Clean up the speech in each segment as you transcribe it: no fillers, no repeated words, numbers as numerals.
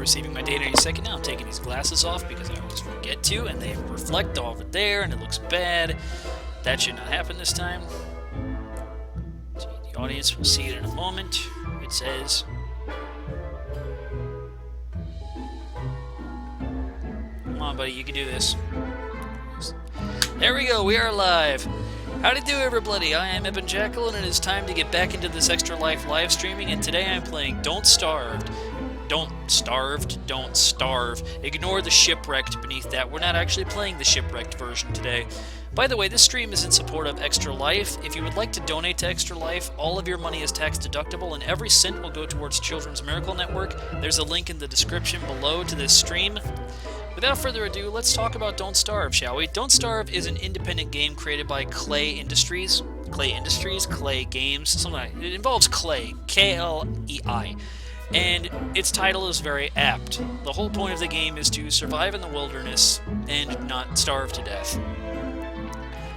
receiving my data any second now. I'm taking these glasses off because I always forget to, and they reflect over there, and it looks bad. That should not happen this time. The audience will see it in a moment. It says... Come on, buddy, you can do this. There we go, we are live. Howdy do, everybody. I am Ebon Jackal, and it is time to get back into this Extra Life live streaming, and today I'm playing Don't Starved. Don't starve. Ignore the shipwrecked beneath that. We're not actually playing the shipwrecked version today. By the way, this stream is in support of Extra Life. If you would like to donate to Extra Life, all of your money is tax deductible, and every cent will go towards Children's Miracle Network. There's a link in the description below to this stream. Without further ado, let's talk about Don't Starve, shall we? Don't Starve is an independent game created by Clay Industries, Clay Games, something like that. It involves clay, K-L-E-I, and its title is very apt. The whole point of the game is to survive in the wilderness and not starve to death.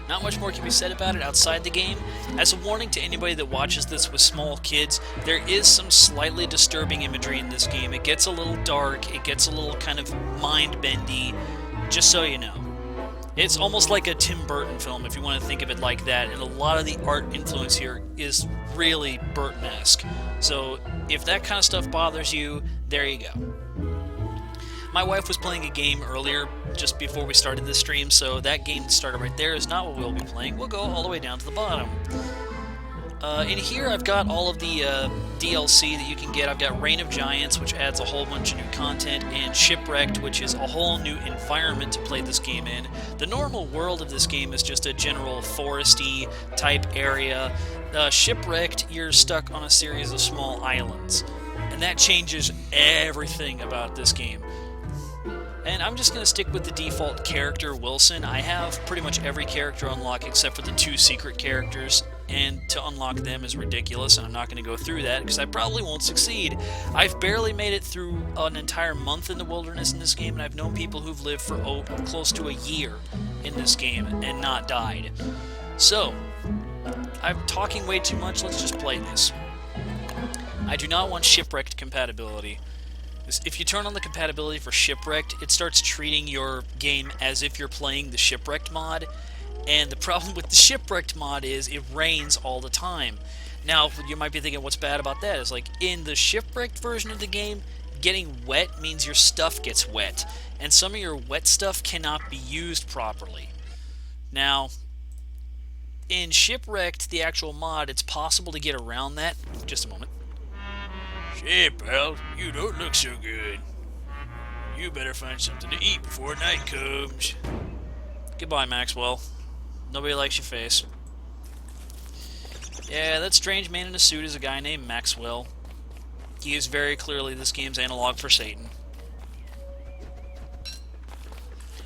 Not much more can be said about it outside the game. As a warning to anybody that watches this with small kids, there is some slightly disturbing imagery in this game. It gets a little dark, it gets a little kind of mind-bendy, just so you know. It's almost like a Tim Burton film, if you want to think of it like that, and a lot of the art influence here is really Burton-esque. So if that kind of stuff bothers you, there you go. My wife was playing a game earlier, just before we started this stream, so that game that started right there is not what we'll be playing. We'll go all the way down to the bottom. In here, I've got all of the DLC that you can get. I've got Reign of Giants, which adds a whole bunch of new content, and Shipwrecked, which is a whole new environment to play this game in. The normal world of this game is just a general foresty type area. Shipwrecked, you're stuck on a series of small islands, and that changes everything about this game. And I'm just going to stick with the default character, Wilson. I have pretty much every character unlocked except for the 2 secret characters, and to unlock them is ridiculous, and I'm not going to go through that because I probably won't succeed. I've barely made it through an entire month in the wilderness in this game, and I've known people who've lived for close to a year in this game and not died. So, I'm talking way too much, let's just play this. I do not want Shipwrecked compatibility. If you turn on the compatibility for Shipwrecked, it starts treating your game as if you're playing the Shipwrecked mod, and the problem with the Shipwrecked mod is it rains all the time. Now, you might be thinking, what's bad about that? It's like, in the Shipwrecked version of the game, getting wet means your stuff gets wet, and some of your wet stuff cannot be used properly. Now, in Shipwrecked, the actual mod, it's possible to get around that. Just a moment. Hey, pal, you don't look so good. You better find something to eat before night comes. Goodbye, Maxwell. Nobody likes your face. Yeah, that strange man in a suit is a guy named Maxwell. He is very clearly this game's analog for Satan.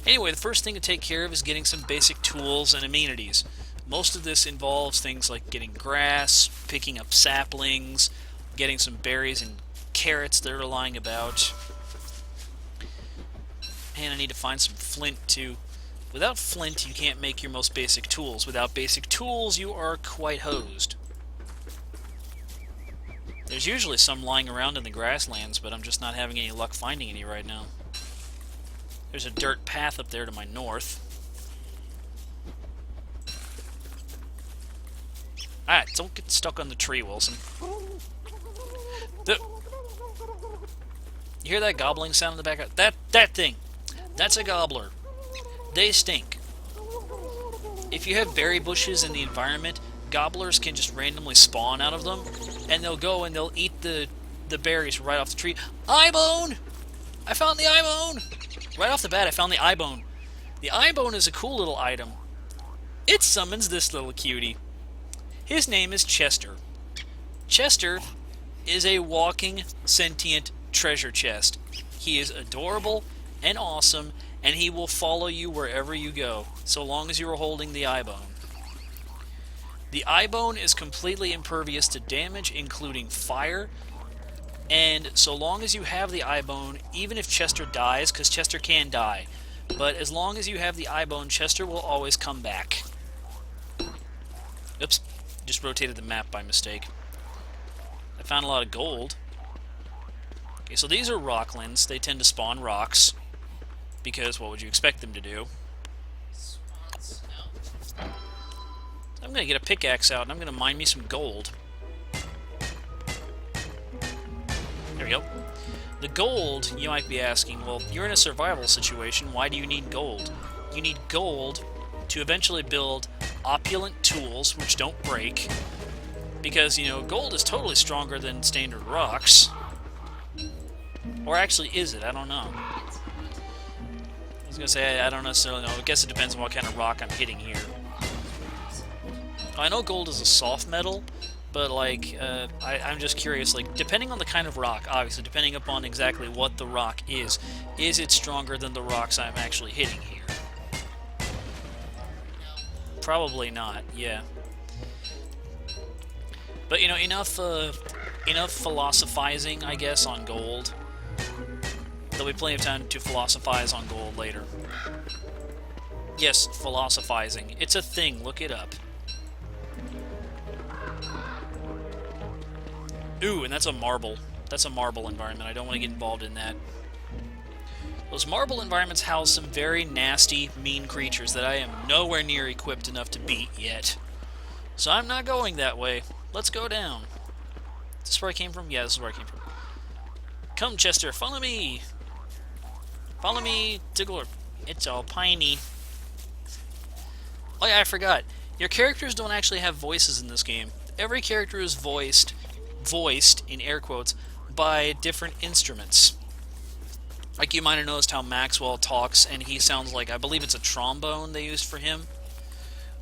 Anyway, the first thing to take care of is getting some basic tools and amenities. Most of this involves things like getting grass, picking up saplings, getting some berries and carrots that are lying about. And I need to find some flint, too. Without flint, you can't make your most basic tools. Without basic tools, you are quite hosed. There's usually some lying around in the grasslands, but I'm just not having any luck finding any right now. There's a dirt path up there to my north. Alright, don't get stuck on the tree, Wilson. You hear that gobbling sound in the background? That thing! That's a gobbler. They stink. If you have berry bushes in the environment, gobblers can just randomly spawn out of them, and they'll go and they'll eat the berries right off the tree. Eyebone! I found the eyebone! Right off the bat, I found the eyebone. The eyebone is a cool little item. It summons this little cutie. His name is Chester. Chester is a walking, sentient treasure chest. He is adorable and awesome, and he will follow you wherever you go, so long as you are holding the eyebone. The eyebone is completely impervious to damage, including fire, and so long as you have the eyebone, even if Chester dies, because Chester can die, but as long as you have the eyebone, Chester will always come back. Oops, just rotated the map by mistake. I found a lot of gold. Okay, so these are rocklands. They tend to spawn rocks, because what would you expect them to do? I'm going to get a pickaxe out, and I'm going to mine me some gold. There we go. The gold, you might be asking, well, you're in a survival situation, why do you need gold? You need gold to eventually build opulent tools, which don't break, because, you know, gold is totally stronger than standard rocks. Or actually, is it? I don't know. I was going to say, I don't necessarily know. I guess it depends on what kind of rock I'm hitting here. I know gold is a soft metal, but, like, I'm just curious, like, depending on the kind of rock, obviously, depending upon exactly what the rock is it stronger than the rocks I'm actually hitting here? Probably not, yeah. But, you know, enough philosophizing, I guess, on gold. There'll be plenty of time to philosophize on gold later. Yes, philosophizing. It's a thing, look it up. Ooh, and that's a marble. That's a marble environment. I don't want to get involved in that. Those marble environments house some very nasty, mean creatures that I am nowhere near equipped enough to beat yet. So I'm not going that way. Let's go down. Is this where I came from? Yeah, this is where I came from. Come, Chester, follow me! Follow me, Tickler. It's all piney. Oh yeah, I forgot. Your characters don't actually have voices in this game. Every character is voiced, in air quotes, by different instruments. Like, you might have noticed how Maxwell talks, and he sounds like, I believe it's a trombone they used for him.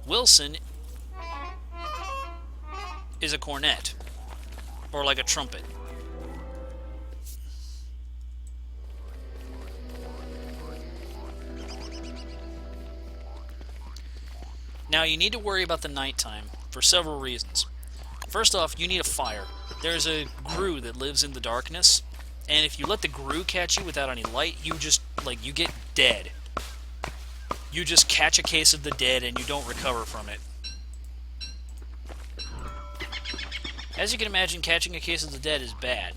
Wilson is a cornet, or like a trumpet. Now, you need to worry about the nighttime for several reasons. First off, you need a fire. There's a grue that lives in the darkness, and if you let the grue catch you without any light, you just, like, you get dead. You just catch a case of the dead and you don't recover from it. As you can imagine, catching a case of the dead is bad.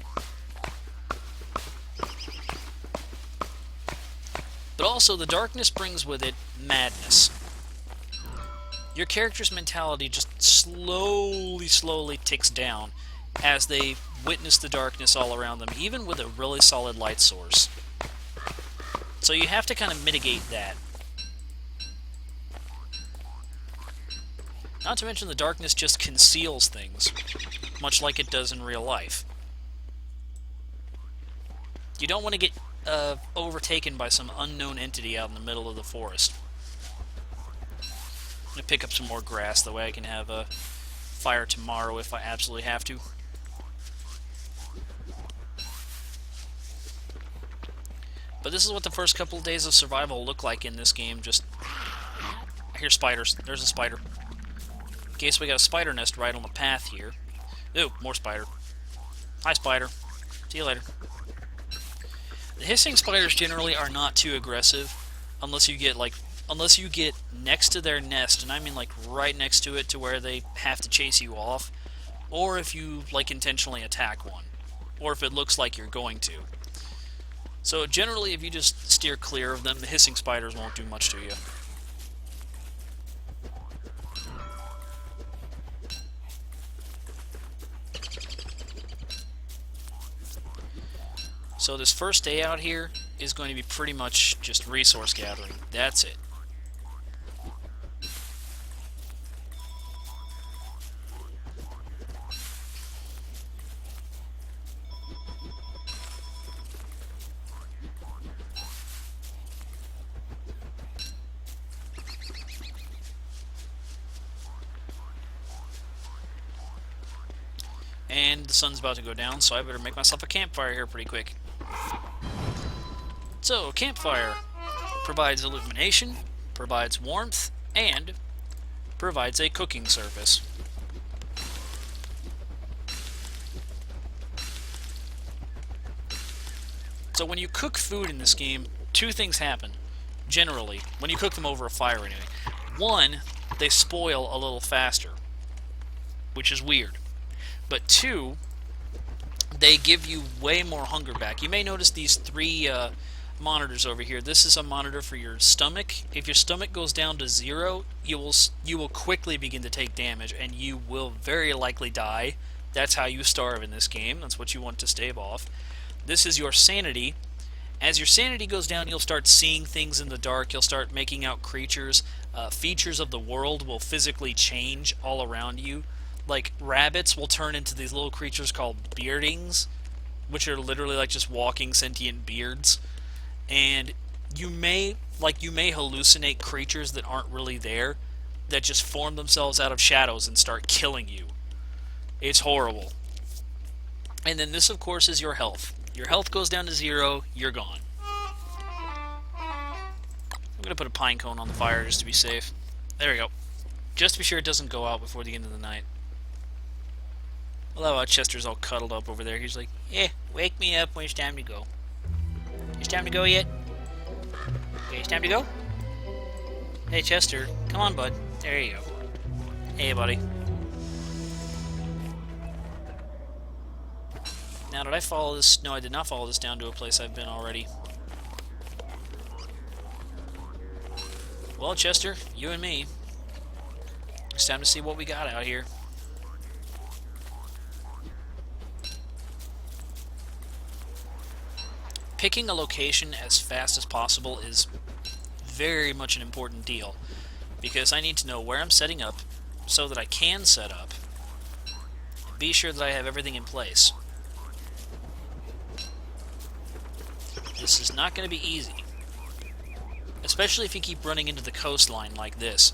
But also, the darkness brings with it madness. Your character's mentality just slowly ticks down as they witness the darkness all around them, even with a really solid light source. So you have to kind of mitigate that. Not to mention the darkness just conceals things, much like it does in real life. You don't want to get overtaken by some unknown entity out in the middle of the forest. I'm going to pick up some more grass, that way I can have a fire tomorrow if I absolutely have to. But this is what the first couple of days of survival look like in this game. Just, I hear spiders. There's a spider. Okay, so we got a spider nest right on the path here. Ooh, more spider. Hi, spider. See you later. The hissing spiders generally are not too aggressive, unless you get next to their nest, and I mean like right next to it to where they have to chase you off, or if you like intentionally attack one, or if it looks like you're going to. So generally, if you just steer clear of them, the hissing spiders won't do much to you. So this first day out here is going to be pretty much just resource gathering. That's it. And the sun's about to go down, so I better make myself a campfire here pretty quick. So, campfire provides illumination, provides warmth, and provides a cooking surface. So when you cook food in this game, two things happen, generally, when you cook them over a fire or anything. One, they spoil a little faster, which is weird. But two, they give you way more hunger back. You may notice these three monitors over here. This is a monitor for your stomach. If your stomach goes down to 0, you will quickly begin to take damage, and you will very likely die. That's how you starve in this game. That's what you want to stave off. This is your sanity. As your sanity goes down, you'll start seeing things in the dark. You'll start making out creatures. Features of the world will physically change all around you. Like, rabbits will turn into these little creatures called beardings, which are literally like just walking sentient beards. And you may hallucinate creatures that aren't really there, that just form themselves out of shadows and start killing you. It's horrible. And then this, of course, is your health. Your health goes down to 0, you're gone. I'm going to put a pine cone on the fire just to be safe. There we go. Just to be sure it doesn't go out before the end of the night. I love how Chester's all cuddled up over there. He's like, wake me up when it's time to go. It's time to go yet? Okay, it's time to go? Hey, Chester. Come on, bud. There you go. Hey, buddy. Now, did I follow this? No, I did not follow this down to a place I've been already. Well, Chester, you and me. It's time to see what we got out here. Picking a location as fast as possible is very much an important deal, because I need to know where I'm setting up so that I can set up. Be sure that I have everything in place. This is not going to be easy, especially if you keep running into the coastline like this.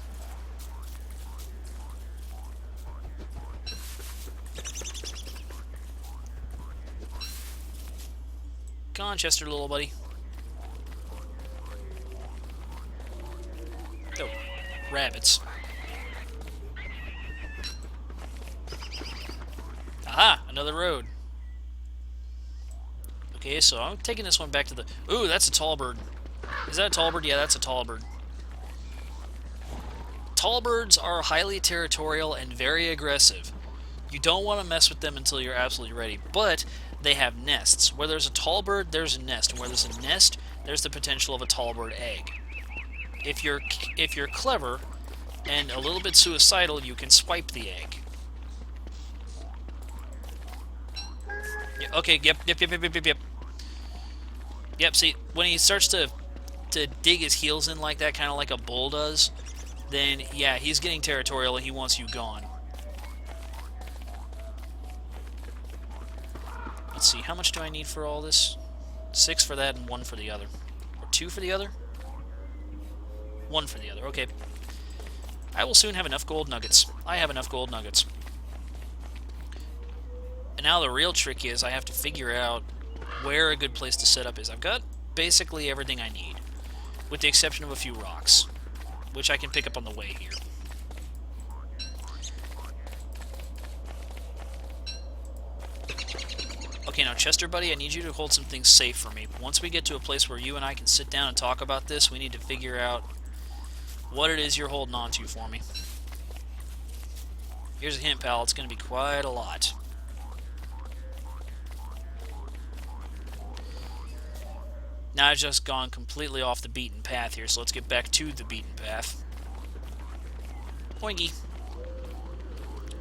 Come on, Chester, little buddy. Oh, rabbits. Aha! Another road. Okay, so I'm taking this one back to the... Ooh, that's a tall bird. Is that a tall bird? Yeah, that's a tall bird. Tall birds are highly territorial and very aggressive. You don't want to mess with them until you're absolutely ready, but they have nests. Where there's a tall bird, there's a nest. And where there's a nest, there's the potential of a tall bird egg. If you're clever and a little bit suicidal, you can swipe the egg. Yeah, okay, yep. Yep, see, when he starts to dig his heels in like that, kind of like a bull does, then, yeah, he's getting territorial and he wants you gone. Let's see, how much do I need for all this? 6 for that and 1 for the other. Or 2 for the other? 1 for the other, okay. I will soon have enough gold nuggets. I have enough gold nuggets. And now the real trick is I have to figure out where a good place to set up is. I've got basically everything I need, with the exception of a few rocks, which I can pick up on the way here. Okay, now Chester, buddy, I need you to hold some things safe for me. Once we get to a place where you and I can sit down and talk about this, we need to figure out what it is you're holding on to for me. Here's a hint, pal. It's going to be quite a lot. Now I've just gone completely off the beaten path here, so let's get back to the beaten path. Boingy.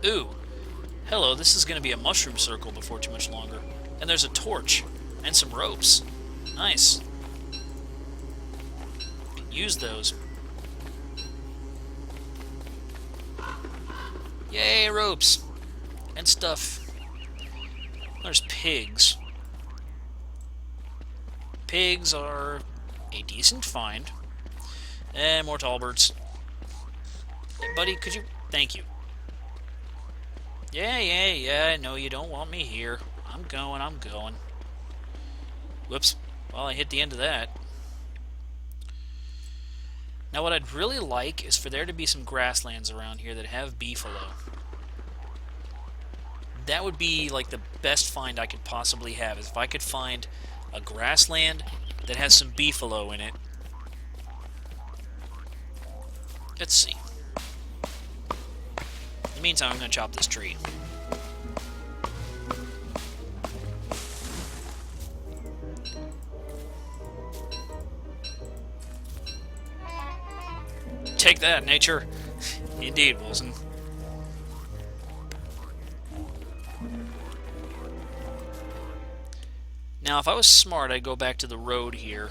Ooh. Hello, this is going to be a mushroom circle before too much longer. And there's a torch. And some ropes. Nice. Use those. Yay, ropes. And stuff. There's pigs. Pigs are a decent find. And more tall birds. Hey, buddy, could you... Thank you. Yeah, I know you don't want me here. I'm going. Whoops. Well, I hit the end of that. Now, what I'd really like is for there to be some grasslands around here that have beefalo. That would be, like, the best find I could possibly have, is if I could find a grassland that has some beefalo in it. Let's see. In the meantime, I'm going to chop this tree. Take that, nature. Indeed, Wilson. Now, if I was smart, I'd go back to the road here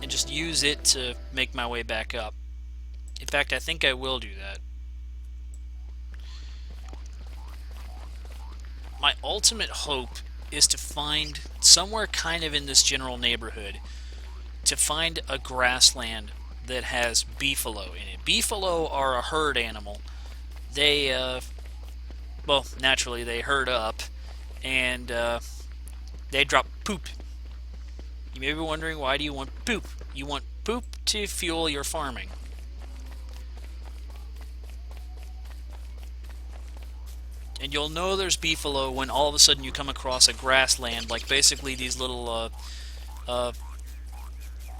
and just use it to make my way back up. In fact, I think I will do that. My ultimate hope is to find somewhere kind of in this general neighborhood, to find a grassland that has beefalo in it. Beefalo are a herd animal. They, well, naturally they herd up, and they drop poop. You may be wondering, why do you want poop? You want poop to fuel your farming. And you'll know there's beefalo when all of a sudden you come across a grassland, like basically these little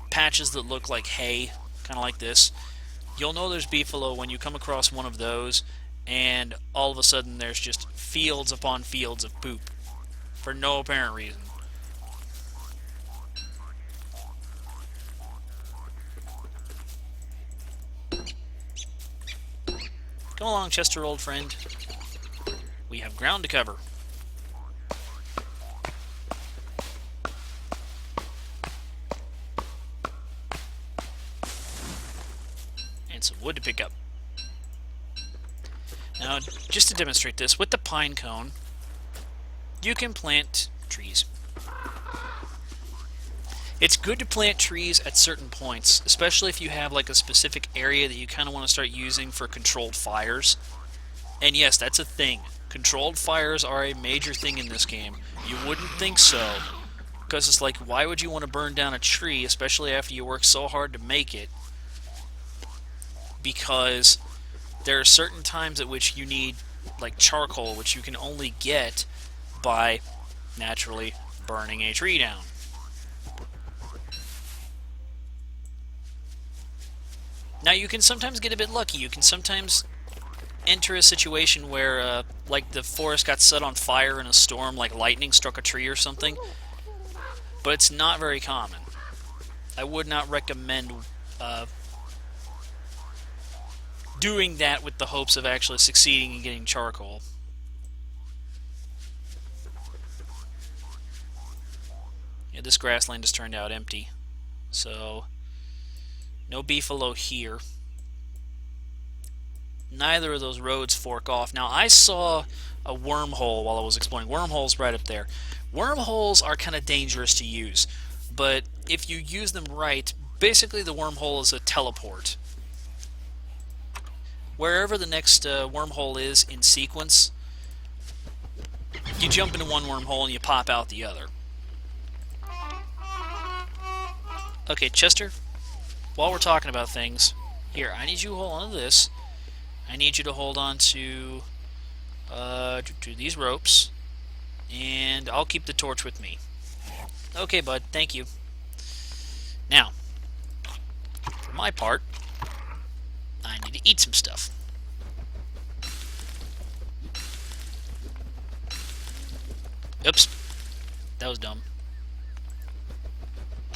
patches that look like hay, kind of like this. You'll know there's beefalo when you come across one of those, and all of a sudden there's just fields upon fields of poop for no apparent reason. Come along, Chester, old friend. We have ground to cover. And some wood to pick up. Now, just to demonstrate this, with the pine cone, you can plant trees. It's good to plant trees at certain points, especially if you have like a specific area that you kind of want to start using for controlled fires. And yes, that's a thing. Controlled fires are a major thing in this game. You wouldn't think so, because it's like, why would you want to burn down a tree, especially after you work so hard to make it? Because there are certain times at which you need like charcoal, which you can only get by naturally burning a tree down. Now, you can sometimes get a bit lucky. You can sometimes enter a situation where, like, the forest got set on fire in a storm, like lightning struck a tree or something. But it's not very common. I would not recommend doing that with the hopes of actually succeeding in getting charcoal. Yeah, this grassland has turned out empty. So, no beefalo here. Neither of those roads fork off. Now, I saw a wormhole while I was exploring. Wormholes right up there. Wormholes are kind of dangerous to use, but if you use them right, basically the wormhole is a teleport. Wherever the next wormhole is in sequence, you jump into one wormhole and you pop out the other. Okay, Chester, while we're talking about things, here, I need you to hold on to this. I need you to hold on to these ropes, and I'll keep the torch with me. Okay, bud, thank you. Now, for my part, I need to eat some stuff. Oops, that was dumb.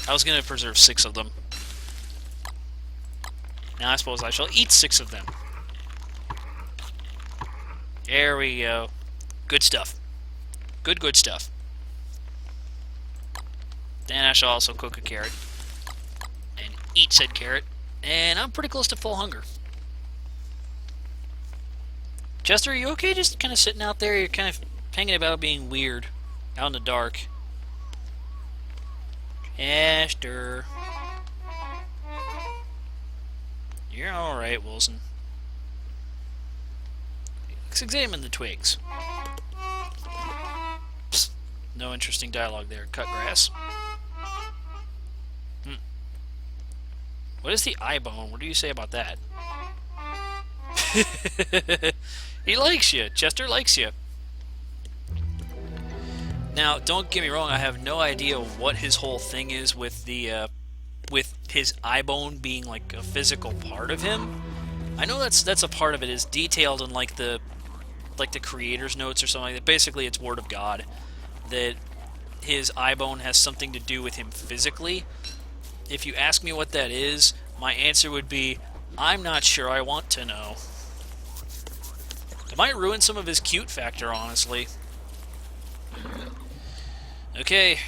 I was going to preserve 6 of them. Now I suppose I shall eat 6 of them. There we go. Good stuff. Good stuff. Then I shall also cook a carrot. And eat said carrot. And I'm pretty close to full hunger. Chester, are you okay just kind of sitting out there? You're kind of hanging about being weird. Out in the dark. Chester. You're alright, Wilson. Let's examine the twigs. Psst, no interesting dialogue there. Cut grass. What is the Ebon? What do you say about that? He likes you. Chester likes you. Now, don't get me wrong. I have no idea what his whole thing is with the with his Ebon being like a physical part of him. I know that's a part of it is detailed in like the creator's notes or something like that. Basically, it's word of God that his Ebon has something to do with him physically. If you ask me what that is, my answer would be, I'm not sure I want to know. It might ruin some of his cute factor, honestly. Okay.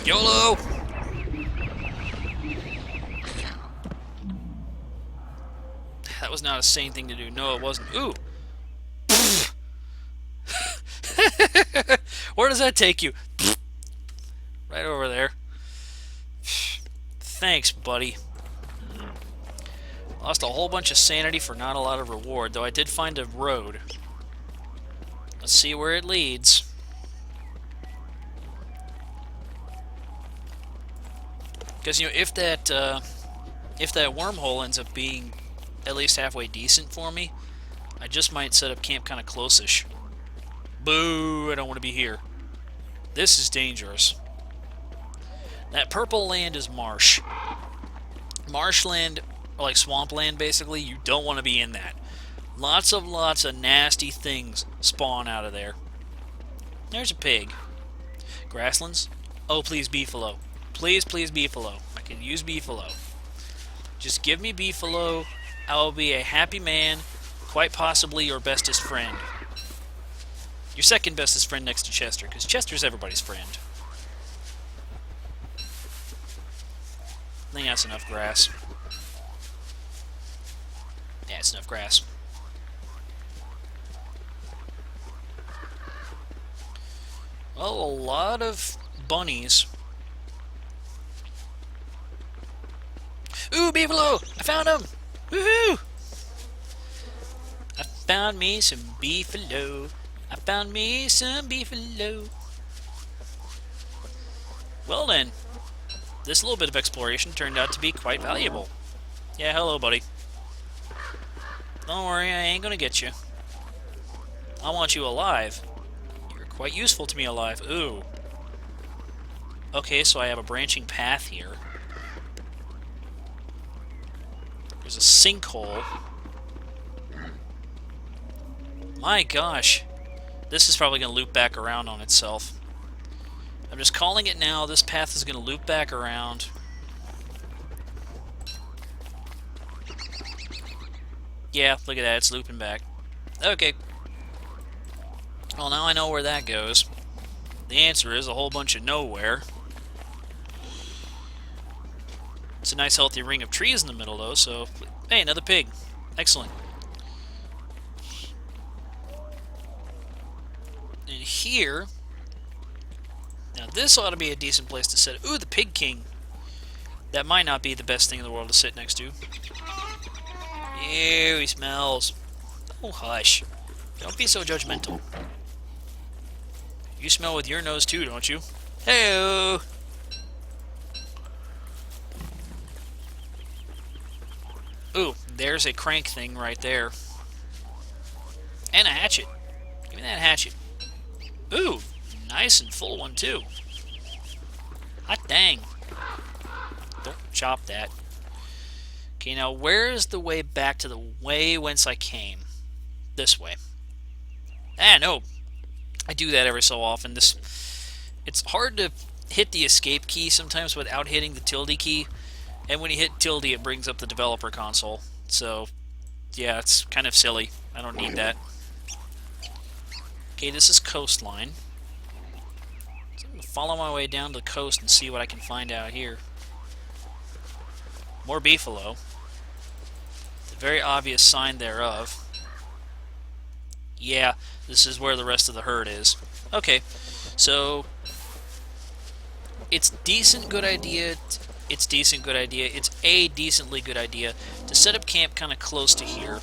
YOLO! That was not a sane thing to do. No, it wasn't. Ooh! Where does that take you? Right over there. Thanks, buddy. Lost a whole bunch of sanity for not a lot of reward, though I did find a road. Let's see where it leads. Because, you know, if that wormhole ends up being at least halfway decent for me, I just might set up camp kind of close-ish. Boo! I don't want to be here. This is dangerous. That purple land is marsh. Marshland, or like swampland, basically, you don't want to be in that. Lots of nasty things spawn out of there. There's a pig. Grasslands? Oh, please, beefalo. Please, please, beefalo. I can use beefalo. Just give me beefalo. I will be a happy man, quite possibly your bestest friend. Your second bestest friend next to Chester, because Chester's everybody's friend. I think that's enough grass. Yeah, it's enough grass. Well, a lot of bunnies. Ooh, beefalo! I found him! Woohoo! I found me some beefalo. I found me some beefalo. Well then, this little bit of exploration turned out to be quite valuable. Yeah, hello, buddy. Don't worry, I ain't gonna get you. I want you alive. You're quite useful to me alive. Ooh. Okay, so I have a branching path here. There's a sinkhole. My gosh. This is probably going to loop back around on itself. I'm just calling it now. This path is going to loop back around. Yeah, look at that. It's looping back. Okay. Well, now I know where that goes. The answer is a whole bunch of nowhere. It's a nice healthy ring of trees in the middle, though, so... Hey, another pig. Excellent. And here... Now, this ought to be a decent place to sit. Ooh, the Pig King. That might not be the best thing in the world to sit next to. Ew, he smells. Oh, hush. Don't be so judgmental. You smell with your nose, too, don't you? Hey-oh! Ooh, there's a crank thing right there. And a hatchet. Give me that hatchet. Ooh, nice and full one, too. Hot dang. Don't chop that. Okay, now where is the way back to the way whence I came? This way. Ah, no. I do that every so often. It's hard to hit the escape key sometimes without hitting the tilde key. And when you hit tilde, it brings up the developer console. So, yeah, it's kind of silly. I don't need that. Okay, this is coastline. So I'm going to follow my way down to the coast and see what I can find out here. More beefalo. The very obvious sign thereof. Yeah, this is where the rest of the herd is. Okay, so... It's decent good idea... It's decent good idea. It's a decently good idea to set up camp kind of close to here.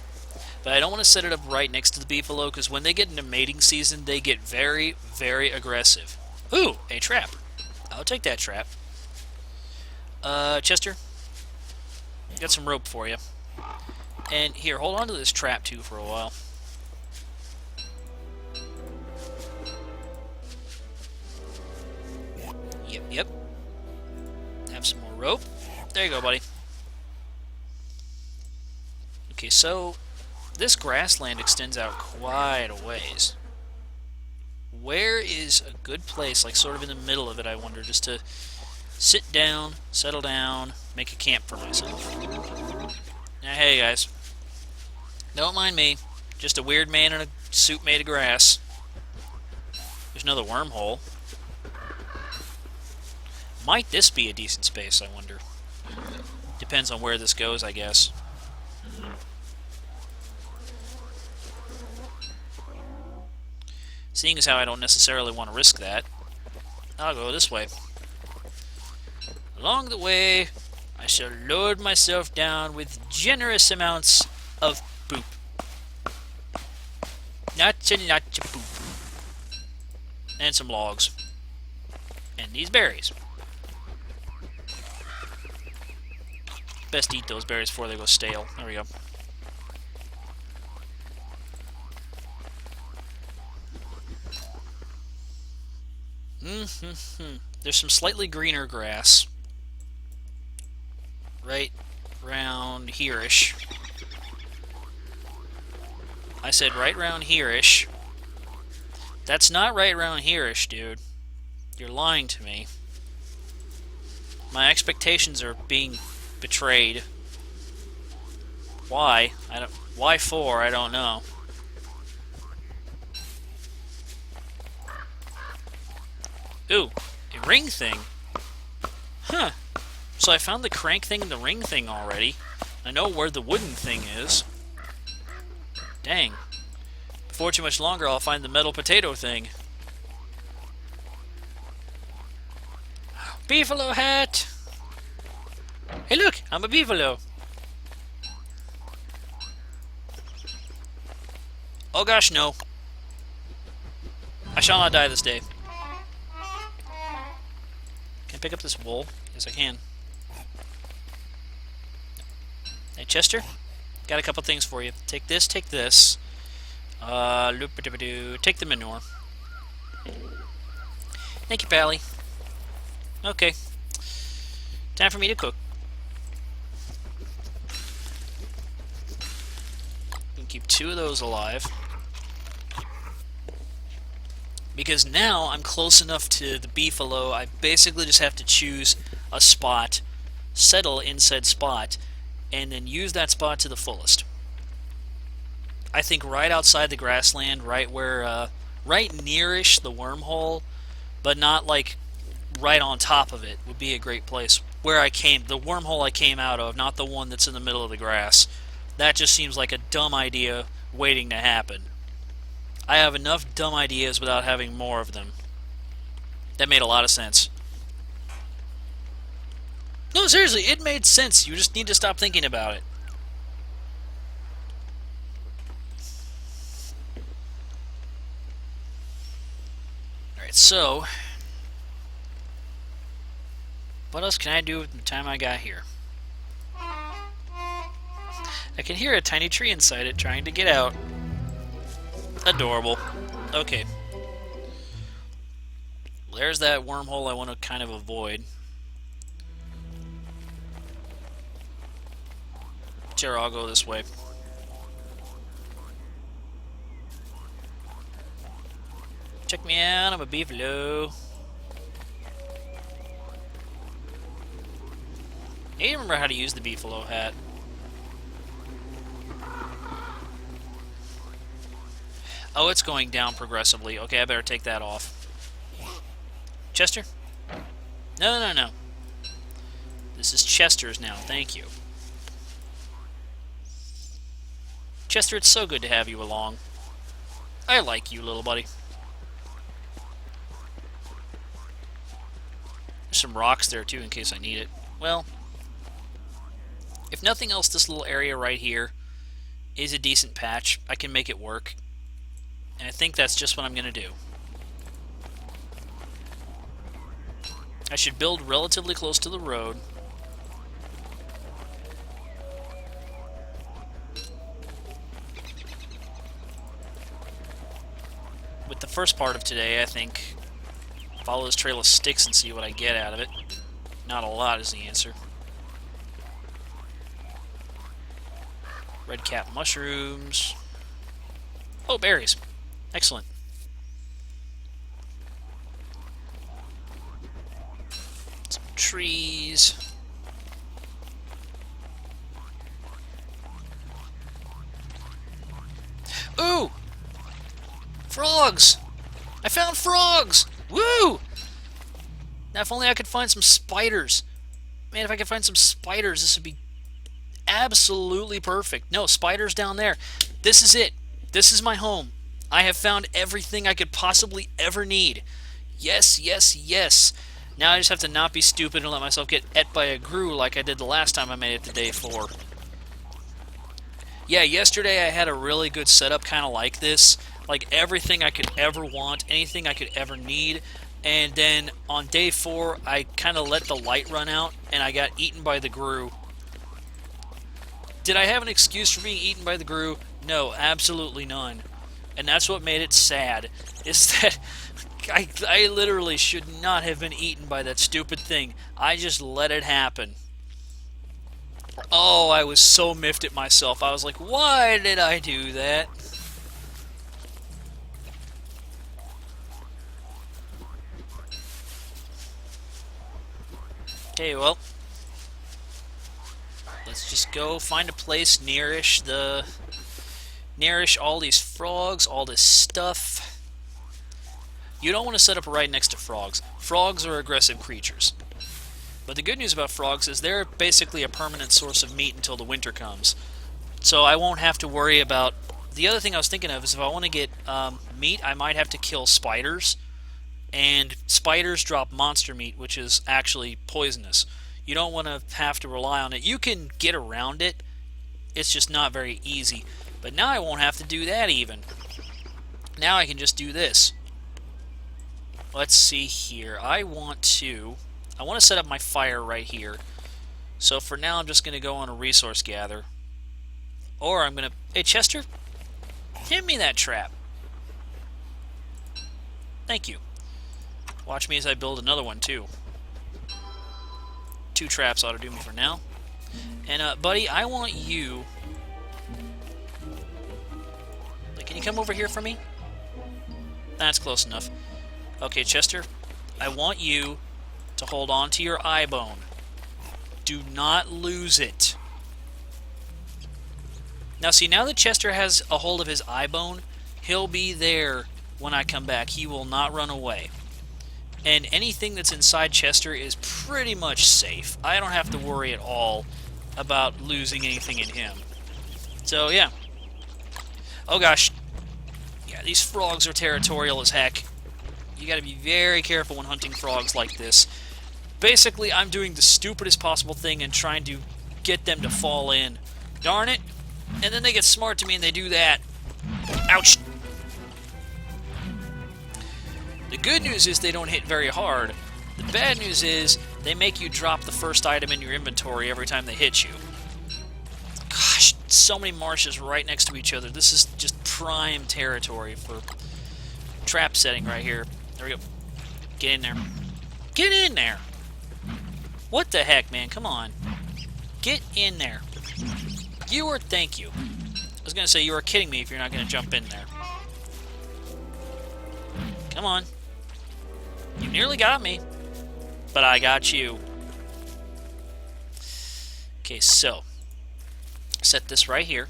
But I don't want to set it up right next to the beefalo, because when they get into mating season, they get very, very aggressive. Ooh, a trap. I'll take that trap. Chester, got some rope for you. And here, hold on to this trap, too, for a while. Yep. Have some more rope. There you go, buddy. Okay, so this grassland extends out quite a ways. Where is a good place, like sort of in the middle of it, I wonder, just to sit down, settle down, make a camp for myself? Now, hey guys, don't mind me. Just a weird man in a suit made of grass. There's another wormhole. Might this be a decent space, I wonder? Depends on where this goes, I guess. Seeing as how I don't necessarily want to risk that, I'll go this way. Along the way, I shall load myself down with generous amounts of poop. Lots and lots of poop. And some logs. And these berries. Best eat those berries before they go stale. There we go. There's some slightly greener grass right round here-ish. I said right round here-ish. That's not right round here-ish, dude. You're lying to me. My expectations are being betrayed. Why? Why for? I don't know. Ooh, a ring thing. Huh. So I found the crank thing and the ring thing already. I know where the wooden thing is. Dang. Before too much longer, I'll find the metal potato thing. Beefalo hat! Hey look, I'm a beefalo. Oh gosh, no. I shall not die this day. Can I pick up this wool? Yes, I can. Hey, Chester? Got a couple things for you. Take this, take this. Take the manure. Thank you, Pally. Okay. Time for me to cook. We can keep 2 of those alive. Because now I'm close enough to the beefalo, I basically just have to choose a spot, settle in said spot, and then use that spot to the fullest. I think right outside the grassland, right where, right nearish the wormhole, but not like right on top of it, would be a great place. Where I came, the wormhole I came out of, not the one that's in the middle of the grass. That just seems like a dumb idea waiting to happen. I have enough dumb ideas without having more of them. That made a lot of sense. No, seriously, it made sense. You just need to stop thinking about it. Alright, so... what else can I do with the time I got here? I can hear a tiny tree inside it trying to get out. Adorable. Okay. There's that wormhole I want to kind of avoid. Sure, I'll go this way. Check me out, I'm a beefalo. I don't remember how to use the beefalo hat. Oh, it's going down progressively. Okay, I better take that off. Chester? No, no, no. This is Chester's now. Thank you. Chester, it's so good to have you along. I like you, little buddy. There's some rocks there, too, in case I need it. Well, if nothing else, this little area right here is a decent patch. I can make it work. And I think that's just what I'm going to do. I should build relatively close to the road. With the first part of today, I think follow this trail of sticks and see what I get out of it. Not a lot is the answer. Red cap mushrooms. Oh, berries. Excellent. Some trees. Frogs! I found frogs! Woo! Now, if only I could find some spiders. Man, if I could find some spiders, this would be absolutely perfect. No, spiders down there. This is it. This is my home. I have found everything I could possibly ever need. Yes, yes, yes. Now I just have to not be stupid and let myself get ate by a grue like I did the last time I made it to day 4. Yeah, yesterday I had a really good setup kind of like this. Like everything I could ever want, anything I could ever need. And then on day 4, I kind of let the light run out, and I got eaten by the grue. Did I have an excuse for being eaten by the grue? No, absolutely none. And that's what made it sad, is that I literally should not have been eaten by that stupid thing. I just let it happen. Oh, I was so miffed at myself. I was like, why did I do that? Okay, well, let's just go find a place nearish all these frogs, all this stuff. You don't want to set up right next to frogs. Frogs are aggressive creatures. But the good news about frogs is they're basically a permanent source of meat until the winter comes. So I won't have to worry about... The other thing I was thinking of is if I want to get meat, I might have to kill spiders. And spiders drop monster meat, which is actually poisonous. You don't want to have to rely on it. You can get around it. It's just not very easy. But now I won't have to do that even. Now I can just do this. Let's see here. I want to set up my fire right here. So for now I'm just going to go on a resource gather. Or I'm going to... Hey, Chester? Give me that trap. Thank you. Watch me as I build another one, too. 2 traps ought to do me for now. And, buddy, I want you... Can you come over here for me? That's close enough. Okay, Chester, I want you to hold on to your eye bone. Do not lose it. Now, see, now that Chester has a hold of his eye bone, he'll be there when I come back. He will not run away. And anything that's inside Chester is pretty much safe. I don't have to worry at all about losing anything in him. So, yeah. Oh, gosh. Yeah, these frogs are territorial as heck. You gotta be very careful when hunting frogs like this. Basically, I'm doing the stupidest possible thing and trying to get them to fall in. Darn it. And then they get smart to me and they do that. Ouch. The good news is they don't hit very hard. The bad news is they make you drop the first item in your inventory every time they hit you. Gosh, so many marshes right next to each other. This is just prime territory for trap setting right here. There we go. Get in there. Get in there! What the heck, man? Come on. Get in there. Thank you. I was going to say you are kidding me if you're not going to jump in there. Come on. You nearly got me, but I got you. Okay, so set this right here.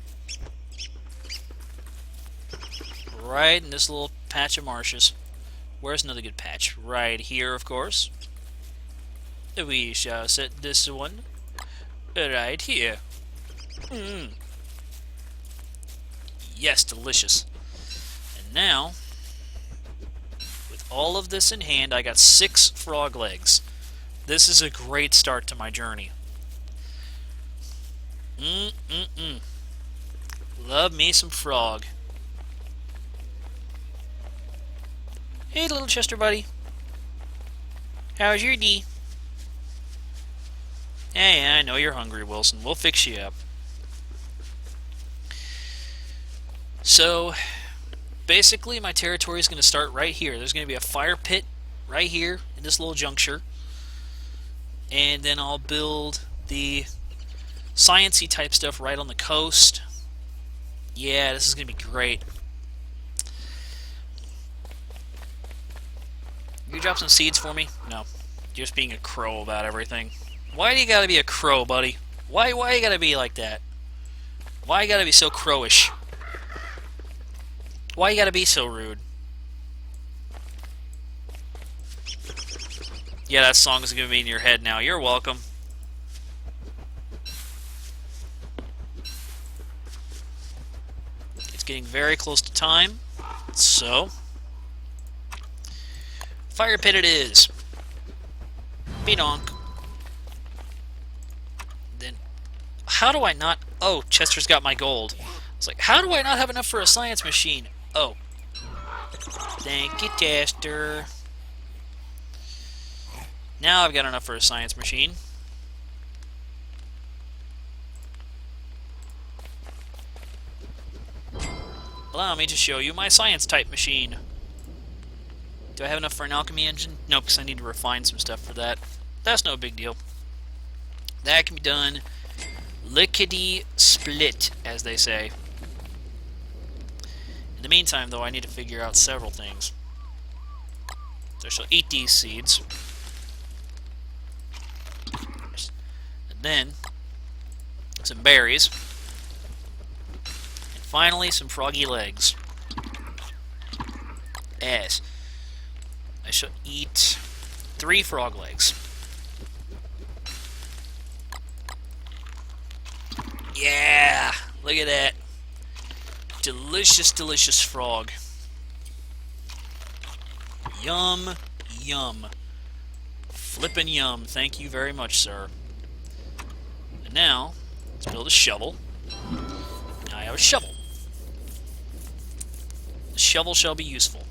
Right in this little patch of marshes. Where's another good patch? Right here, of course. We shall set this one right here. Yes, delicious. And now, with all of this in hand, I got 6 frog legs. This is a great start to my journey. Love me some frog. Hey, little Chester buddy. How's your D? Hey, I know you're hungry, Wilson. We'll fix you up. So, basically, my territory is going to start right here. There's going to be a fire pit right here in this little juncture. And then I'll build the sciencey type stuff right on the coast. Yeah, this is going to be great. You drop some seeds for me? No. Just being a crow about everything. Why do you gotta be a crow, buddy? Why you gotta be like that? Why you gotta be so crowish? Why you gotta be so rude? Yeah, that song is going to be in your head now. You're welcome. It's getting very close to time. So, fire pit it is. Be-donk. Then, how do I not... Oh, Chester's got my gold. It's like, how do I not have enough for a science machine? Oh. Thank you, Chester. Now I've got enough for a science machine. Allow me to show you my science-type machine. Do I have enough for an alchemy engine? No, because I need to refine some stuff for that. That's no big deal. That can be done lickety-split, as they say. In the meantime, though, I need to figure out several things. So I shall eat these seeds. And then, some berries. And finally, some froggy legs. Yes. I shall eat 3 frog legs. Yeah! Look at that. Delicious, delicious frog. Yum, yum. Flippin' yum. Thank you very much, sir. And now, let's build a shovel. Now I have a shovel. The shovel shall be useful.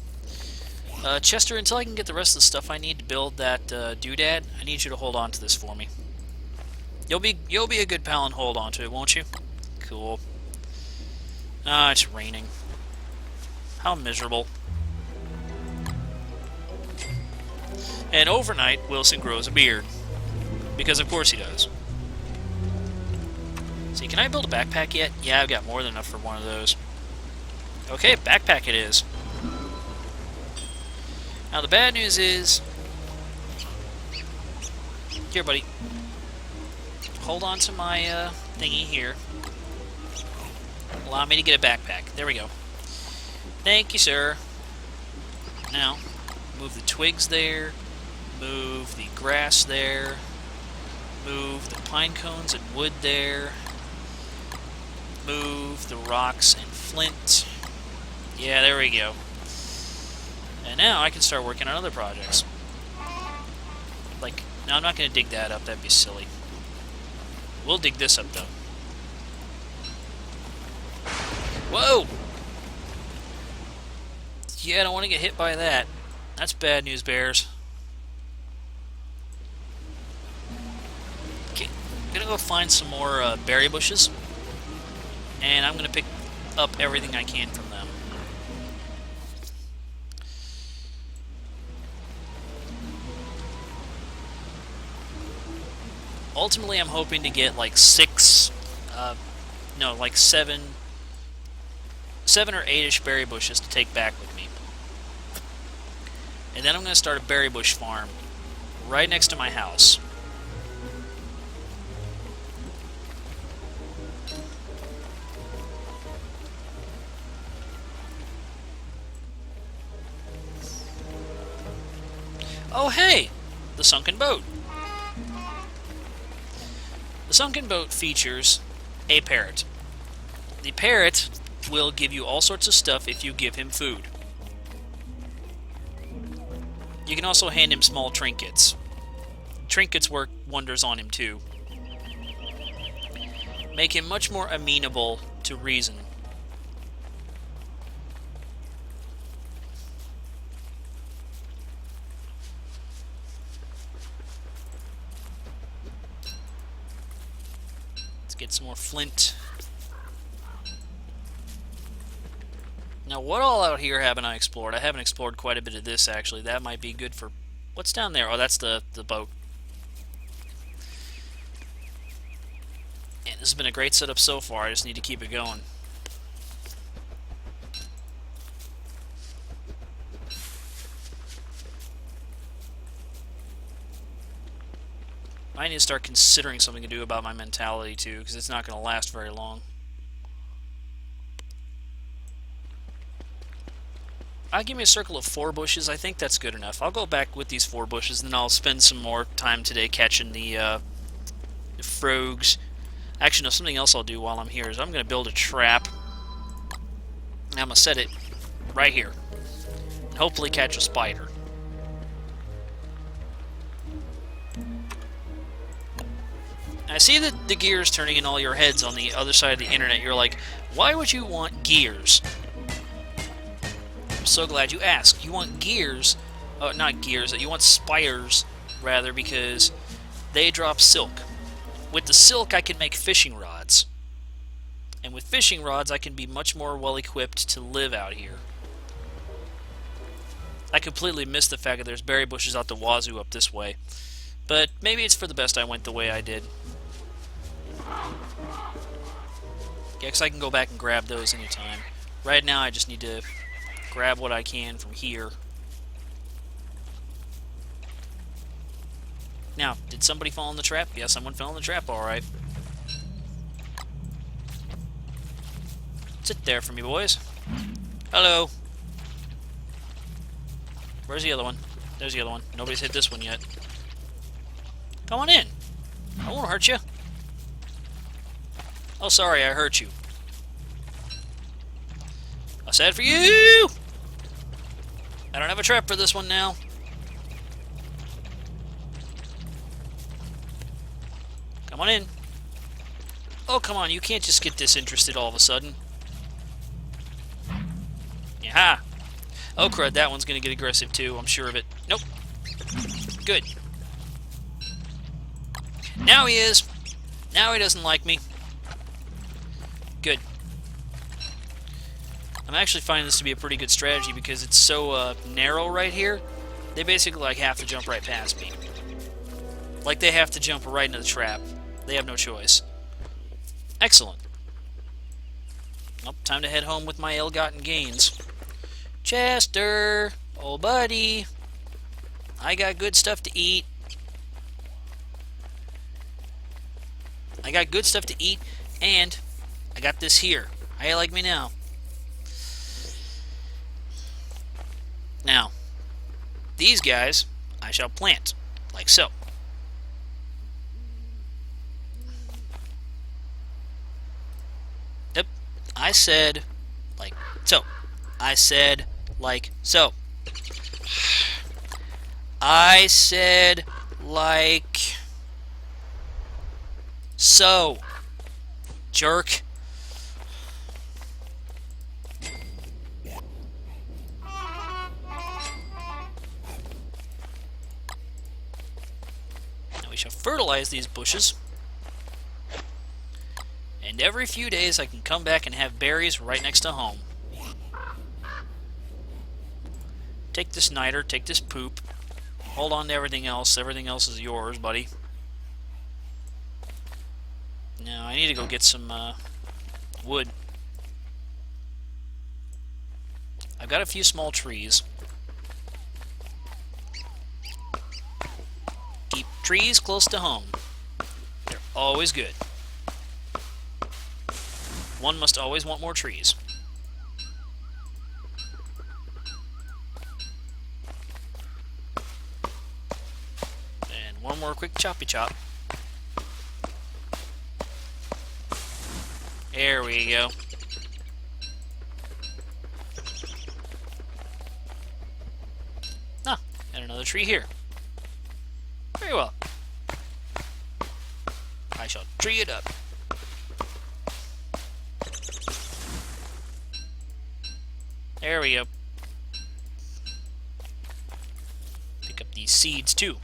Chester, until I can get the rest of the stuff I need to build that doodad, I need you to hold on to this for me. You'll be a good pal and hold on to it, won't you? Cool. Ah, it's raining. How miserable. And overnight, Wilson grows a beard. Because of course he does. See, can I build a backpack yet? Yeah, I've got more than enough for one of those. Okay, backpack it is. Now the bad news is... Here, buddy. Hold on to my thingy here. Allow me to get a backpack. There we go. Thank you, sir. Now, move the twigs there. Move the grass there. Move the pine cones and wood there. Move the rocks and flint. Yeah, there we go. And now I can start working on other projects. Like, now I'm not going to dig that up. That'd be silly. We'll dig this up, though. Whoa! Yeah, I don't want to get hit by that. That's bad news, bears. Okay, I'm going to go find some more berry bushes. And I'm going to pick up everything I can from them. Ultimately, I'm hoping to get like 7 or 8-ish berry bushes to take back with me. And then I'm going to start a berry bush farm right next to my house. Oh, hey! The sunken boat. The sunken boat features a parrot. The parrot will give you all sorts of stuff if you give him food. You can also hand him small trinkets. Trinkets work wonders on him too. Make him much more amenable to reason. Let's get some more flint. Now, what all out here haven't I explored? I haven't explored quite a bit of this, actually. That might be good for... What's down there? Oh, that's the boat. And this has been a great setup so far. I just need to keep it going. I need to start considering something to do about my mentality, too, because it's not going to last very long. give me a circle of 4 bushes. I think that's good enough. I'll go back with these 4 bushes, and then I'll spend some more time today catching the frogs. Actually, no, something else I'll do while I'm here is I'm going to build a trap. And I'm going to set it right here. And hopefully catch a spider. I see the gears turning in all your heads on the other side of the internet. You're like, why would you want gears? I'm so glad you asked. You want gears, not gears, you want spiders, rather, because they drop silk. With the silk, I can make fishing rods. And with fishing rods, I can be much more well-equipped to live out here. I completely missed the fact that there's berry bushes out the wazoo up this way. But maybe it's for the best I went the way I did. Yeah, because I can go back and grab those anytime. Right now, I just need to grab what I can from here. Now, did somebody fall in the trap? Yeah, someone fell in the trap, alright. Sit there for me, boys. Hello. Where's the other one? There's the other one. Nobody's hit this one yet. Come on in. I won't hurt you. Oh, sorry, I hurt you. Sad for you! I don't have a trap for this one now. Come on in. Oh, come on, you can't just get disinterested all of a sudden. Yaha! Oh, crud, that one's going to get aggressive too, I'm sure of it. Nope. Good. Now he is. Now he doesn't like me. Good. I'm actually finding this to be a pretty good strategy because it's so narrow right here. They basically like have to jump right past me. Like they have to jump right into the trap. They have no choice. Excellent. Well, time to head home with my ill-gotten gains. Chester, old buddy, I got good stuff to eat. I got good stuff to eat, and I got this here. How you like me now? Now, these guys I shall plant, like so. Yep, I said, like so. I said, like so. I said, like so. Jerk. We shall fertilize these bushes, and every few days I can come back and have berries right next to home. Take this niter, take this poop, hold on to everything else is yours, buddy. Now I need to go get some wood. I've got a few small trees. Keep trees close to home. They're always good. One must always want more trees. And one more quick choppy chop. There we go. Ah, and another tree here. Very well. I shall tree it up. There we go. Pick up these seeds too.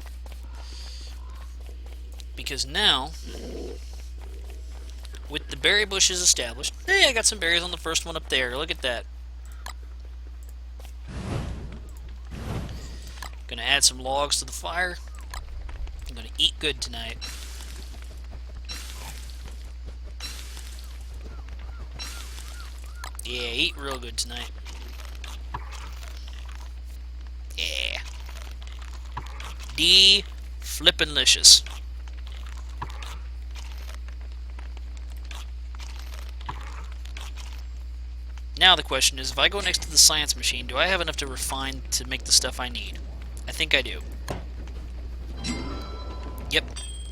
Because now, with the berry bushes established, hey, I got some berries on the first one up there. Look at that. Gonna add some logs to the fire. I'm gonna eat good tonight. Yeah, eat real good tonight. Yeah. Flippin'licious. Now the question is, if I go next to the science machine, do I have enough to refine to make the stuff I need? I think I do. Yep.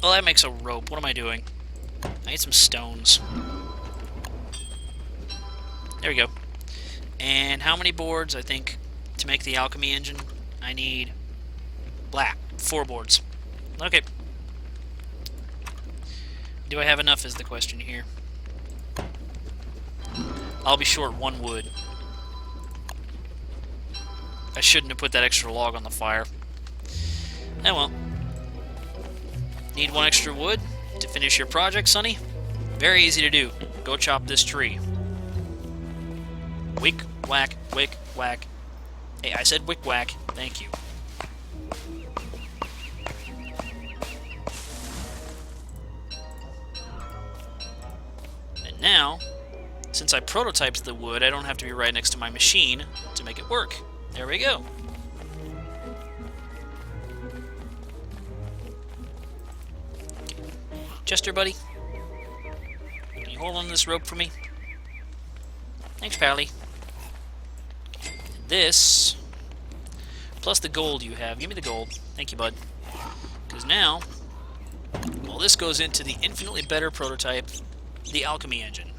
Well, that makes a rope. What am I doing? I need some stones. There we go. And how many boards, I think, to make the alchemy engine? I need... black. 4 boards. Okay. Do I have enough is the question here. I'll be short 1 wood. I shouldn't have put that extra log on the fire. Oh well. Need 1 extra wood to finish your project, Sonny? Very easy to do. Go chop this tree. Wick, whack, wick, whack. Hey, I said wick, whack. Thank you. And now, since I prototyped the wood, I don't have to be right next to my machine to make it work. There we go. Chester, buddy? Can you hold on to this rope for me? Thanks, Pally. This, plus the gold you have. Give me the gold. Thank you, bud. Because now, well, this goes into the infinitely better prototype, the alchemy engine.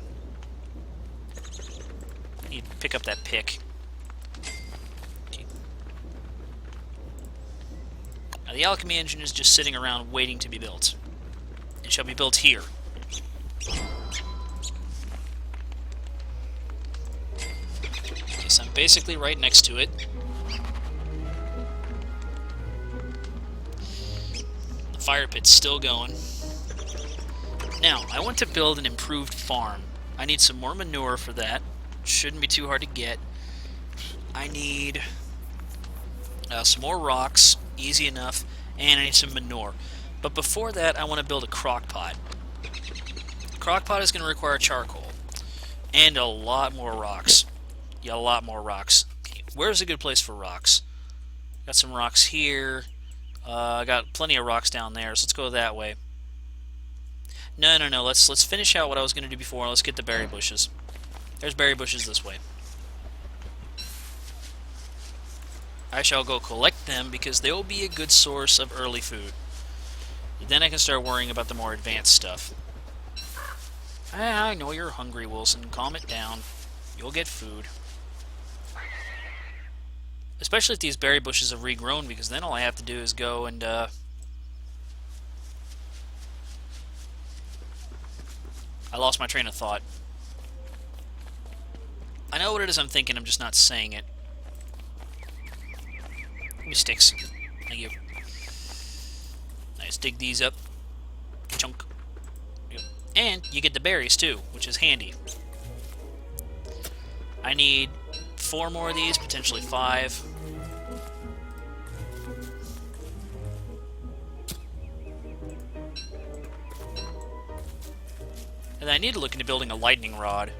You pick up that pick. Okay. Now, the alchemy engine is just sitting around waiting to be built. It shall be built here. Okay, so I'm basically right next to it. The fire pit's still going. Now, I want to build an improved farm. I need some more manure for that. Shouldn't be too hard to get. I need some more rocks, easy enough, and I need some manure. But before that, I want to build a crock pot. Crock pot is going to require charcoal. And a lot more rocks. Yeah, a lot more rocks. Okay, where's a good place for rocks? Got some rocks here. I got plenty of rocks down there, so let's go that way. No. Let's finish out what I was going to do before. Let's get the berry bushes. There's berry bushes this way. I shall go collect them because they will be a good source of early food. Then I can start worrying about the more advanced stuff. I know you're hungry, Wilson. Calm it down. You'll get food. Especially if these berry bushes have regrown, because then all I have to do is go and, I lost my train of thought. I know what it is I'm thinking, I'm just not saying it. Give me sticks. Thank you. Nice, dig these up. Chunk. And you get the berries too, which is handy. I need 4 more of these, potentially 5. And I need to look into building a lightning rod.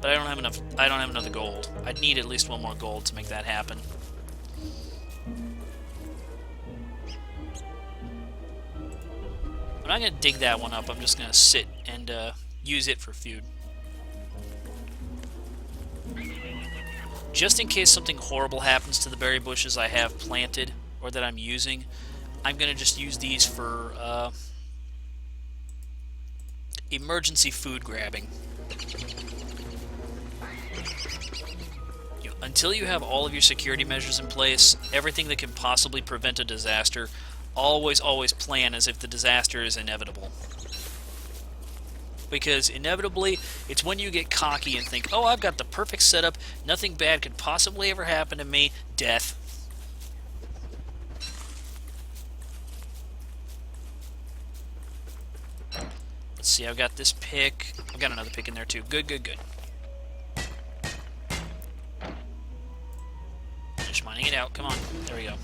But I don't have enough gold. I'd need at least 1 more gold to make that happen. I'm not going to dig that one up, I'm just going to sit and use it for food. Just in case something horrible happens to the berry bushes I have planted, or that I'm using, I'm going to just use these for emergency food grabbing. Until you have all of your security measures in place, everything that can possibly prevent a disaster, always plan as if the disaster is inevitable. Because inevitably, it's when you get cocky and think, oh, I've got the perfect setup, nothing bad could possibly ever happen to me, death. Let's see, I've got this pick. I've got another pick in there too. Good. Just mining it out. Come on. There we go.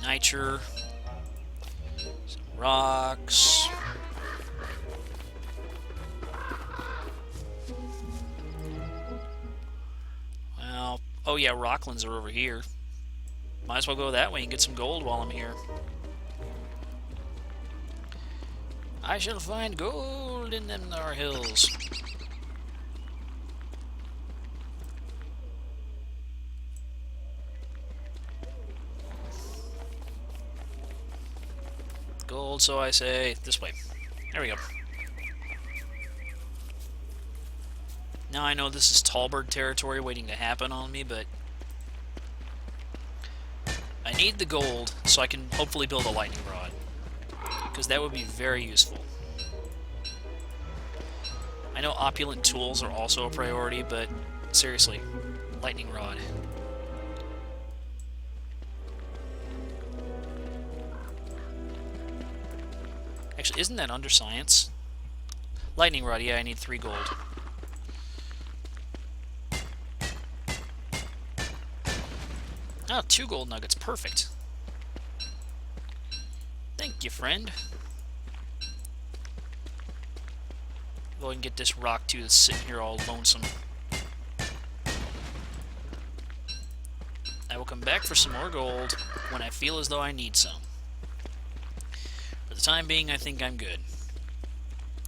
Nitro. Some rocks. Well, oh yeah, rocklands are over here. Might as well go that way and get some gold while I'm here. I shall find gold in them thar hills. Gold, so I say. This way. There we go. Now I know this is Tallbird territory waiting to happen on me, but I need the gold so I can hopefully build a lightning rod, because that would be very useful. I know opulent tools are also a priority, but seriously, lightning rod. Actually, isn't that under science? Lightning rod, yeah, I need 3 gold. Oh, 2 gold nuggets, perfect. Thank you, friend. Go ahead and get this rock too that's sitting here all lonesome. I will come back for some more gold when I feel as though I need some. For the time being, I think I'm good.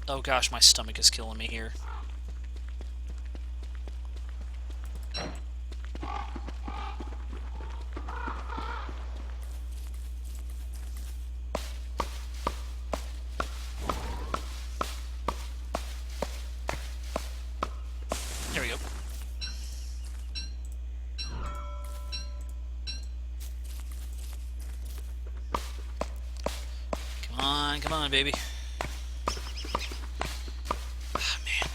Oh gosh, my stomach is killing me here. There we go. Come on, baby. Ah, man.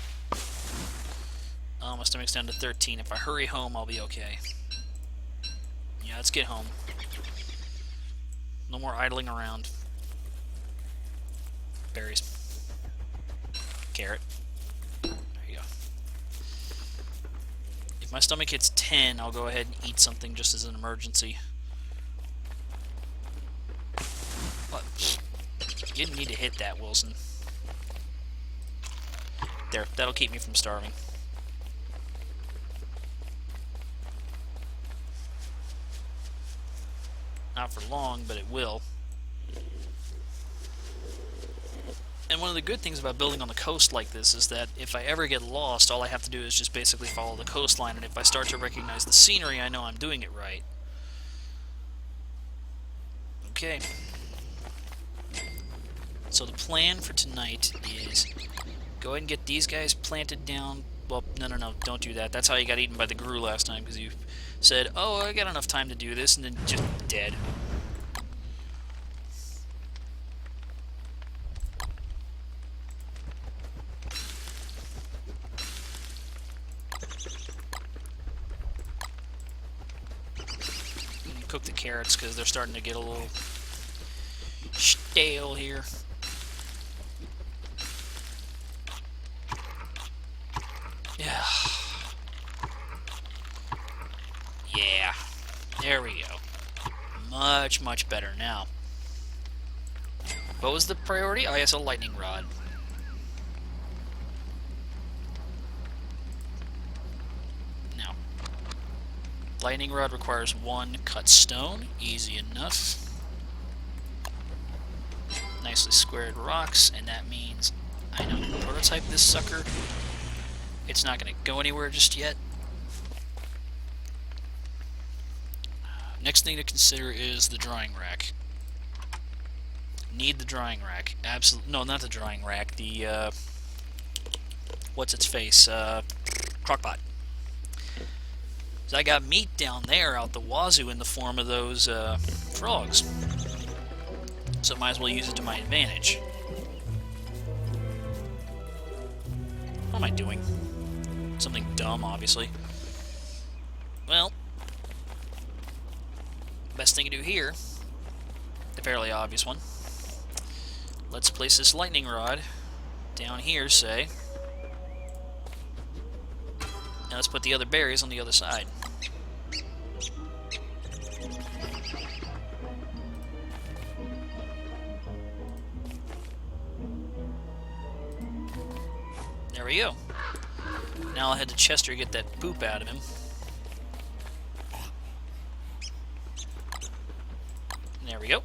Oh, my stomach's down to 13. If I hurry home, I'll be okay. Yeah, let's get home. No more idling around. Berries. Carrot. There you go. If my stomach hits 10, I'll go ahead and eat something just as an emergency. What? You didn't need to hit that, Wilson. There, that'll keep me from starving. Not for long, but it will. And one of the good things about building on the coast like this is that if I ever get lost, all I have to do is just basically follow the coastline, and if I start to recognize the scenery, I know I'm doing it right. Okay. So the plan for tonight is go ahead and get these guys planted down. Well, no, don't do that. That's how you got eaten by the Gru last time, because you said, oh, I got enough time to do this, and then just dead. Cook the carrots, because they're starting to get a little stale here. Yeah. Yeah. There we go. Much, much better now. What was the priority? Oh, yes, a lightning rod. Now, lightning rod requires 1 cut stone. Easy enough. Nicely squared rocks, and that means I know how to prototype this sucker. It's not going to go anywhere just yet. Next thing to consider is the drying rack. Need the drying rack. Absolutely. No, not the drying rack. The, what's its face? Crockpot. So I got meat down there out the wazoo in the form of those, frogs. So I might as well use it to my advantage. What am I doing? Something dumb, obviously. Well, best thing to do here, the fairly obvious one. Let's place this lightning rod down here, say. And let's put the other berries on the other side. There we go. Now I'll head to Chester to get that poop out of him. There we go.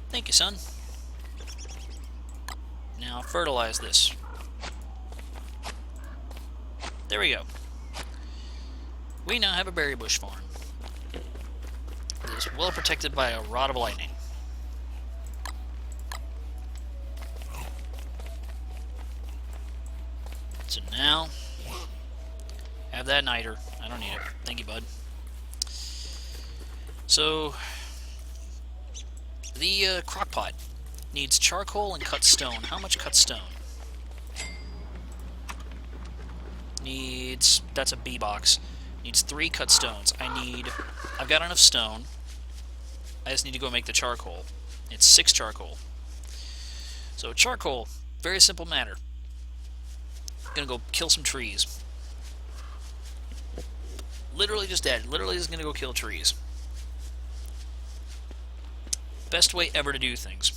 Thank you, son. Now fertilize this. There we go. We now have a berry bush farm. It is well protected by a rod of lightning. So now, have that niter. I don't need it. Thank you, bud. So, the crock pot needs charcoal and cut stone. How much cut stone? Needs... that's a B box. Needs 3 cut stones. I've got enough stone. I just need to go make the charcoal. It's 6 charcoal. So charcoal, very simple matter. Gonna go kill some trees. Literally just that. Literally just gonna go kill trees. Best way ever to do things.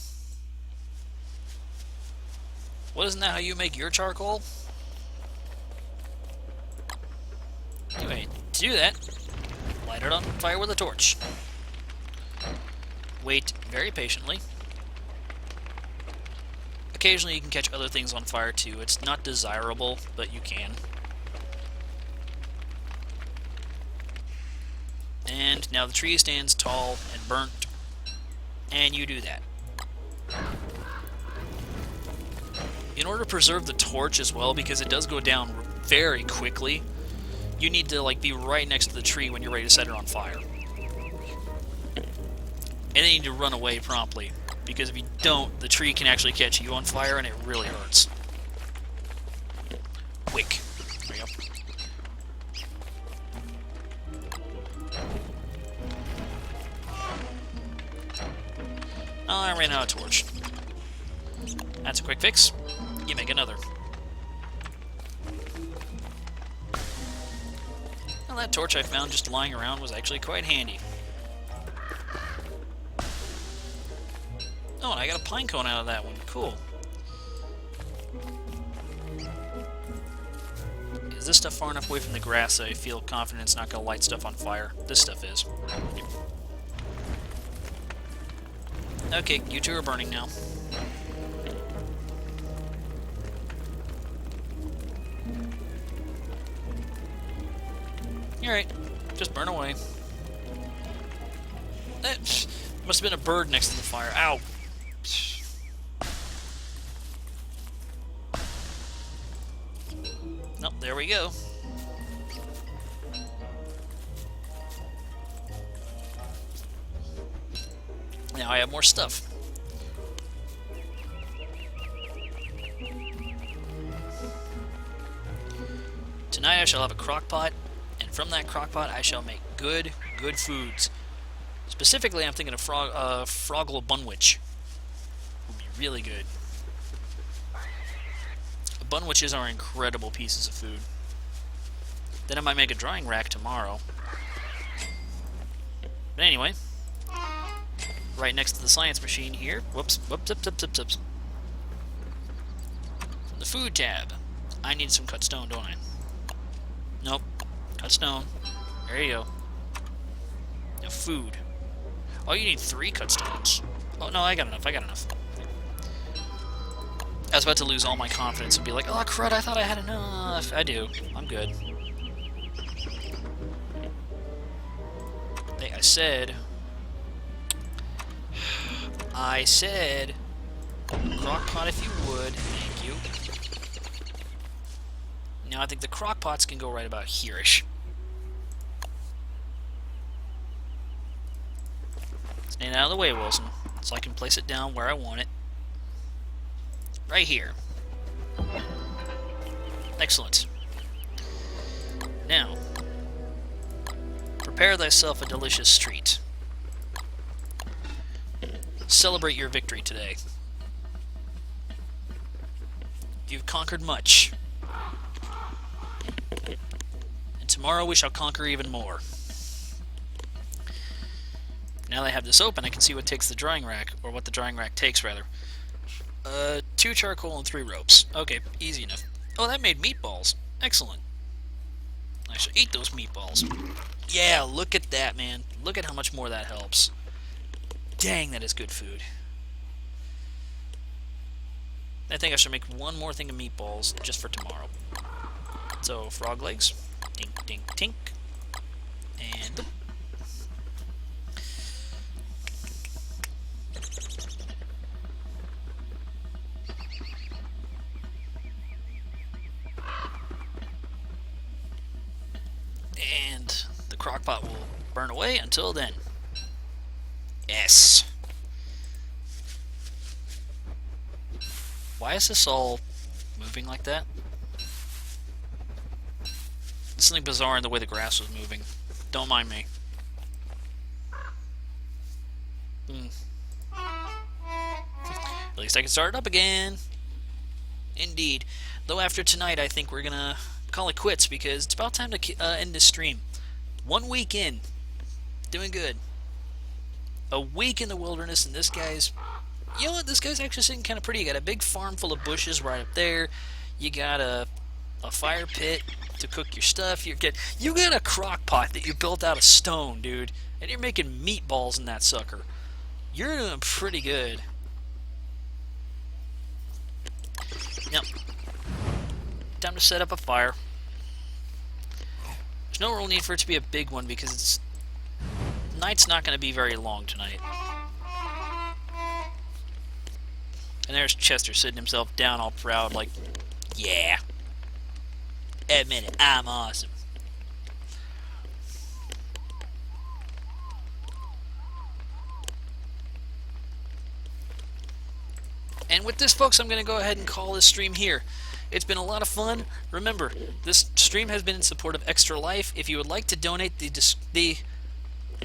Well, isn't that how you make your charcoal? Anyway, to do that, light it on fire with a torch. Wait very patiently. Occasionally you can catch other things on fire too. It's not desirable, but you can. And now the tree stands tall and burnt, and you do that. In order to preserve the torch as well, because it does go down very quickly, you need to be right next to the tree when you're ready to set it on fire. And then you need to run away promptly, because if you don't, the tree can actually catch you on fire, and it really hurts. Quick. There you go. Oh, I ran out of torch. That's a quick fix. You make another. Well, that torch I found just lying around was actually quite handy. Oh, and I got a pine cone out of that one. Cool. Is this stuff far enough away from the grass that I feel confident it's not going to light stuff on fire? This stuff is. Okay, you two are burning now. Alright, just burn away. That must have been a bird next to the fire. Ow! Nope, there we go. Now I have more stuff. Tonight I shall have a crock pot, and from that crock pot I shall make good foods. Specifically, I'm thinking of Froggle Bunwich. Would be really good. Bunwiches are incredible pieces of food. Then I might make a drying rack tomorrow. But anyway, right next to the science machine here. Whoops. From the food tab. I need some cut stone, don't I? Nope. Cut stone. There you go. Now food. Oh, you need 3 cut stones. Oh, no, I got enough. I was about to lose all my confidence and be like, oh, crud, I thought I had enough. I do. I'm good. Hey, I said, crock pot if you would. Thank you. Now I think the crock pots can go right about here-ish. Stand out of the way, Wilson, so I can place it down where I want it. Right here. Excellent. Now, prepare thyself a delicious treat. Celebrate your victory today. You've conquered much. And tomorrow we shall conquer even more. Now that I have this open, I can see what takes the drying rack, or what the drying rack takes, rather. 2 charcoal and 3 ropes. Okay, easy enough. Oh, that made meatballs. Excellent. I shall eat those meatballs. Yeah, look at that, man. Look at how much more that helps. Dang, that is good food. I think I should make one more thing of meatballs just for tomorrow. So, frog legs. Tink, tink, tink. And boop. And the crock pot will burn away until then. Yes. Why is this all moving like that? There's something bizarre in the way the grass was moving. Don't mind me. At least I can start it up again. Indeed. Though after tonight, I think we're gonna call it quits because it's about time to end this stream. 1 week in. Doing good. A week in the wilderness, and this guy's... You know what? This guy's actually sitting kind of pretty. You got a big farm full of bushes right up there. You got a fire pit to cook your stuff. You got a crock pot that you built out of stone, dude. And you're making meatballs in that sucker. You're doing pretty good. Yep. Time to set up a fire. There's no real need for it to be a big one because night's not going to be very long tonight. And there's Chester sitting himself down all proud like, yeah. Admit it, I'm awesome. And with this, folks, I'm going to go ahead and call this stream here. It's been a lot of fun. Remember, this stream has been in support of Extra Life. If you would like to donate, the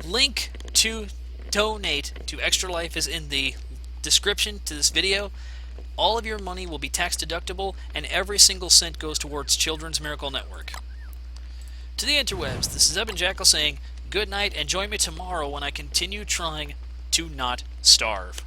link to donate to Extra Life is in the description to this video. All of your money will be tax deductible, and every single cent goes towards Children's Miracle Network. To the interwebs, this is Ebon Jackal saying good night, and join me tomorrow when I continue trying to not starve.